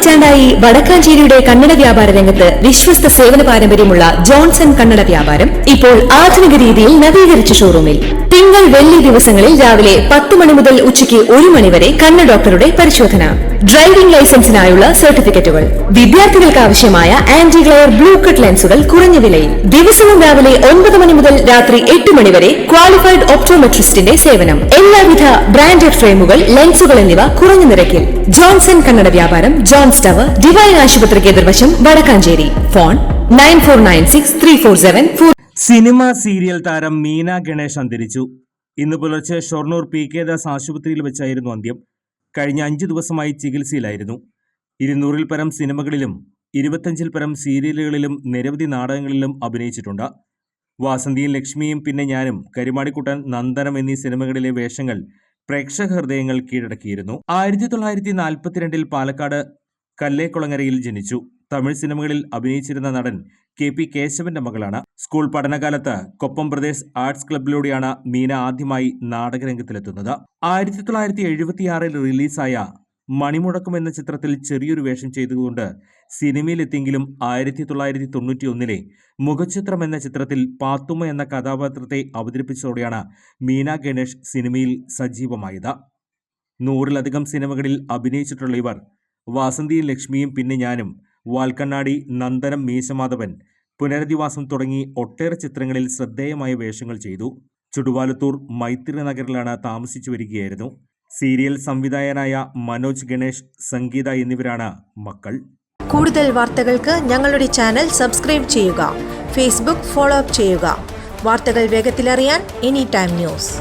നൂറ്റാണ്ടായി വടക്കാഞ്ചേരിയുടെ കന്നഡ വ്യാപാര രംഗത്ത് വിശ്വസ്ത സേവന പാരമ്പര്യമുള്ള ജോൺസൺ കന്നഡ വ്യാപാരം ഇപ്പോൾ ആധുനിക രീതിയിൽ നവീകരിച്ച ഷോറൂമിൽ തിങ്കൾ വെള്ളി ദിവസങ്ങളിൽ രാവിലെ 10 മണി മുതൽ ഉച്ചയ്ക്ക് 1 മണി വരെ കണ്ണ് ഡോക്ടറുടെ പരിശോധന, ഡ്രൈവിംഗ് ലൈസൻസിനായുള്ള സർട്ടിഫിക്കറ്റുകൾ, വിദ്യാർത്ഥികൾക്ക് ആവശ്യമായ ആന്റി ഗ്ലെയർ ബ്ലൂ കട്ട് ലെൻസുകൾ കുറഞ്ഞ വിലയിൽ, ദിവസവും രാവിലെ 9 മണി മുതൽ രാത്രി 8 മണി വരെ ക്വാളിഫൈഡ് ഒപ്റ്റോമെട്രിസ്റ്റിന്റെ സേവനം, എല്ലാവിധ ബ്രാൻഡഡ് ഫ്രെയിമുകൾ, ലെൻസുകൾ എന്നിവ കുറഞ്ഞ നിരക്കിൽ. ജോൺസൺ കന്നഡ വ്യാപാരം, ജോൺസ് ടവർ, ഡിവൈൻ ആശുപത്രിക്ക് എതിർവശം, വടക്കാഞ്ചേരി. ഫോൺ 94963474. സിനിമ സീരിയൽ താരം മീന ഗണേഷ് അന്തരിച്ചു. ഇന്ന് പുലർച്ചെ ഷൊർണൂർ പി.കെ. ദാസ് ആശുപത്രിയിൽ വെച്ചായിരുന്നു അന്ത്യം. കഴിഞ്ഞ 5 ദിവസമായി ചികിത്സയിലായിരുന്നു. 200-ൽ പരം സിനിമകളിലും 25-ൽ പരം സീരിയലുകളിലും നിരവധി നാടകങ്ങളിലും അഭിനയിച്ചിട്ടുണ്ട്. വാസന്തിയും ലക്ഷ്മിയും പിന്നെ ഞാനും, കരിമാടിക്കുട്ടൻ, നന്ദനം എന്നീ സിനിമകളിലെ വേഷങ്ങൾ പ്രേക്ഷക ഹൃദയങ്ങൾ കീഴടക്കിയിരുന്നു. 1942-ൽ പാലക്കാട് കല്ലേക്കുളങ്ങരയിൽ ജനിച്ചു. തമിഴ് സിനിമകളിൽ അഭിനയിച്ചിരുന്ന നടൻ കെ.പി. കേശവന്റെ മകളാണ്. സ്കൂൾ പഠനകാലത്ത് കൊപ്പം ബ്രദേഴ്സ് ആർട്സ് ക്ലബിലൂടെയാണ് മീന ആദ്യമായി നാടകരംഗത്തിലെത്തുന്നത്. 1976-ൽ റിലീസായ മണിമുഴക്കം എന്ന ചിത്രത്തിൽ ചെറിയൊരു വേഷം ചെയ്തുകൊണ്ട് സിനിമയിലെത്തിയെങ്കിലും 1991-ലെ മുഖചിത്രം എന്ന ചിത്രത്തിൽ പാത്തുമ്മ എന്ന കഥാപാത്രത്തെ അവതരിപ്പിച്ചതോടെയാണ് മീന ഗണേഷ് സിനിമയിൽ സജീവമായത്. 100-ലധികം സിനിമകളിൽ അഭിനയിച്ചിട്ടുള്ള ഇവർ വാസന്തിയും ലക്ഷ്മിയും പിന്നെ ഞാനും, വാൽക്കണ്ണാടി, നന്ദനം, മീശമാധവൻ, പുനരധിവാസം തുടങ്ങി ഒട്ടേറെ ചിത്രങ്ങളിൽ ശ്രദ്ധേയമായ വേഷങ്ങൾ ചെയ്തു. ചുടുവാലത്തൂർ മൈത്രി നഗറിലാണ് താമസിച്ചു വരികയായിരുന്നു. സീരിയൽ സംവിധായകനായ മനോജ് ഗണേഷ്, സംഗീത എന്നിവരാണ് മക്കൾ. കൂടുതൽ വാർത്തകൾക്ക് ഞങ്ങളുടെ ചാനൽ സബ്സ്ക്രൈബ് ചെയ്യുക. ഫേസ്ബുക്ക് ഫോളോ അപ്പ് ചെയ്യുക. വാർത്തകൾ വേഗത്തിലറിയാൻ എനി ടൈം ന്യൂസ്.